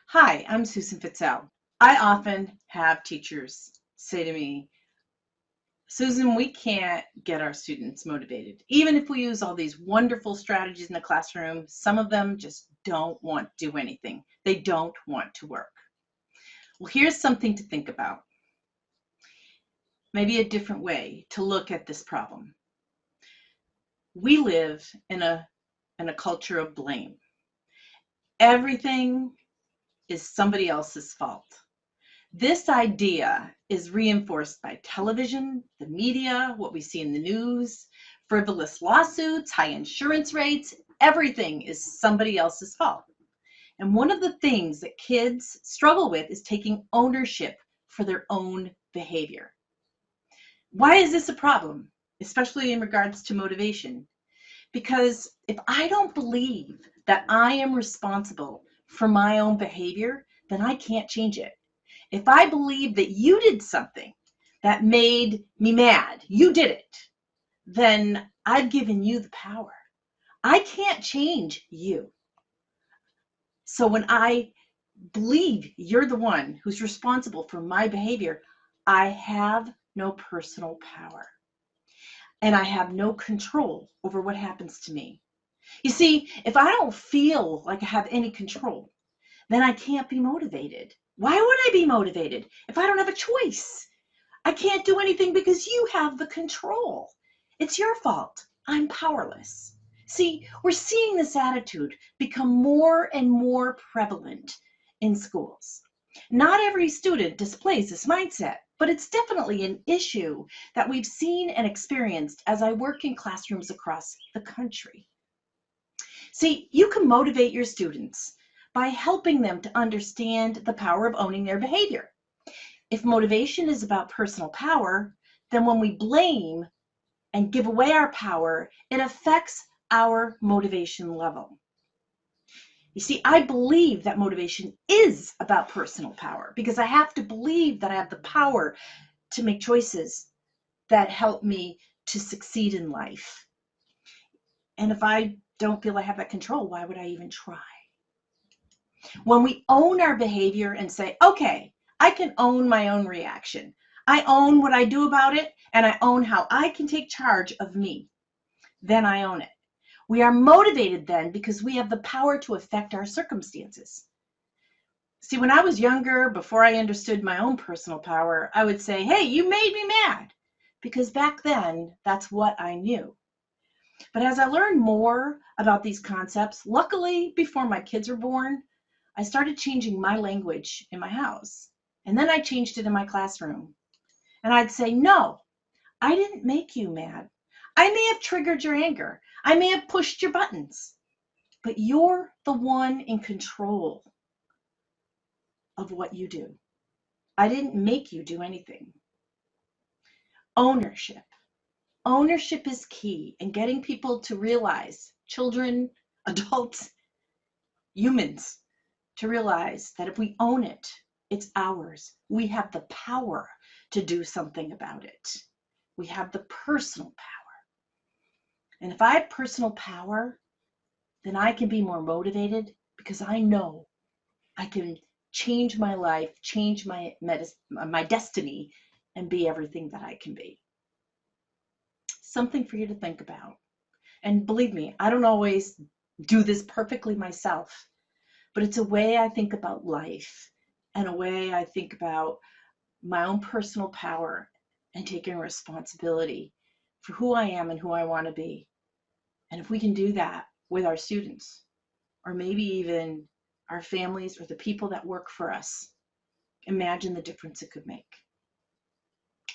Hi, I'm Susan Fitzell. I often have teachers say to me, Susan, we can't get our students motivated. Even if we use all these wonderful strategies in the classroom, some of them just don't want to do anything. They don't want to work. Well, here's something to think about. Maybe a different way to look at this problem. We live in a culture of blame. Everything is somebody else's fault. This idea is reinforced by television, the media, what we see in the news, frivolous lawsuits, high insurance rates. Everything is somebody else's fault. And one of the things that kids struggle with is taking ownership for their own behavior. Why is this a problem, especially in regards to motivation? Because if I don't believe that I am responsible for my own behavior, then I can't change it. If I believe that you did something that made me mad, you did it, then I've given you the power. I can't change you. So when I believe you're the one who's responsible for my behavior, I have no personal power. And I have no control over what happens to me. You see, if I don't feel like I have any control, then I can't be motivated. Why would I be motivated if I don't have a choice? I can't do anything because you have the control. It's your fault. I'm powerless. See, we're seeing this attitude become more and more prevalent in schools. Not every student displays this mindset, but it's definitely an issue that we've seen and experienced as I work in classrooms across the country. See, you can motivate your students by helping them to understand the power of owning their behavior. If motivation is about personal power, then when we blame and give away our power, it affects our motivation level. You see, I believe that motivation is about personal power because I have to believe that I have the power to make choices that help me to succeed in life. And if I don't feel I have that control, why would I even try? When we own our behavior and say, okay, I can own my own reaction. I own what I do about it, and I own how I can take charge of me. Then I own it. We are motivated then because we have the power to affect our circumstances. See, when I was younger, before I understood my own personal power, I would say, hey, you made me mad. Because back then, that's what I knew. But as I learned more about these concepts, luckily, before my kids were born, I started changing my language in my house. And then I changed it in my classroom. And I'd say, no, I didn't make you mad. I may have triggered your anger. I may have pushed your buttons. But you're the one in control of what you do. I didn't make you do anything. Ownership. Ownership is key in getting people to realize, children, adults, humans, to realize that if we own it, it's ours. We have the power to do something about it. We have the personal power. And if I have personal power, then I can be more motivated because I know I can change my life, change my destiny, and be everything that I can be. Something for you to think about. And believe me, I don't always do this perfectly myself, but it's a way I think about life and a way I think about my own personal power and taking responsibility for who I am and who I want to be. And if we can do that with our students, or maybe even our families or the people that work for us, imagine the difference it could make.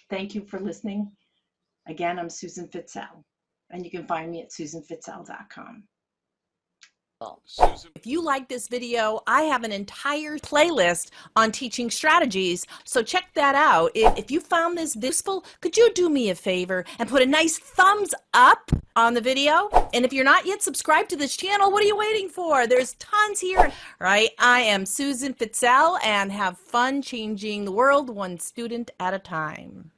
Thank you for listening. Again, I'm Susan Fitzell, and you can find me at susanfitzell.com. If you like this video, I have an entire playlist on teaching strategies, so check that out. If you found this useful, could you do me a favor and put a nice thumbs up on the video? And if you're not yet subscribed to this channel, what are you waiting for? There's tons here, right? I am Susan Fitzell, and have fun changing the world one student at a time.